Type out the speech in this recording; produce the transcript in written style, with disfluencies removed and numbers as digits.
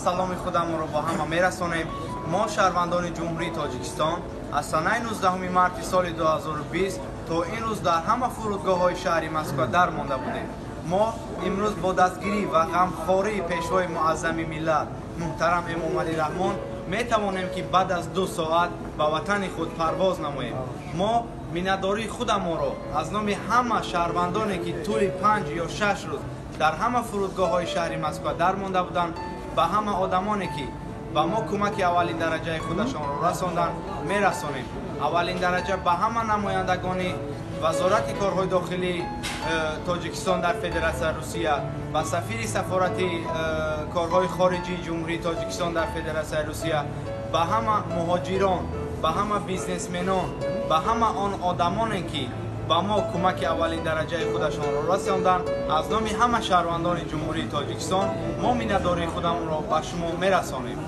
саломи худамонро ба ҳама мерасонем. Мо шаҳрвандони ҷумҳурии Тоҷикистон аз санаи 19 марти соли 2020 то ин рӯз дар ҳама фурудгоҳҳои шаҳри Москва дар монда будем. Мо имрӯз бо дастгирӣ ва ғамхории пешвои муаззами миллат муҳтарам Эмомалӣ Раҳмон метавонем ки баъд аз 2 соат ба ватани худ парвоз намоем. Мо миннатдории худамонро аз номи ҳама шаҳрвандоне ки тӯли 5 ё 6 рӯз дар ҳама фурудгоҳҳои шаҳри Москва дар монда буданд, ба ҳама одамоне ки ба мо кӯмаки аввалин дараҷаи худашонро расонданд мерасонем. Аввалин дараҷа ба ҳама намояндагони вазорати корҳои дохилии Тоҷикистон дар Федератсияи Русия, ба сафири сафорати корҳои хориҷии Ҷумҳурии Тоҷикистон дар Федератсияи Русия, ба ҳама муҳоҷирон, ба ҳама бизнесменон, ба ҳама он одамоне ки ба мо кӯмаки аввалин дараҷаи худашонро расонданд, аз номи ҳама шаҳрвандони Ҷумҳурии Тоҷикистон мо миннатдории худамонро ба шумо мерасонем.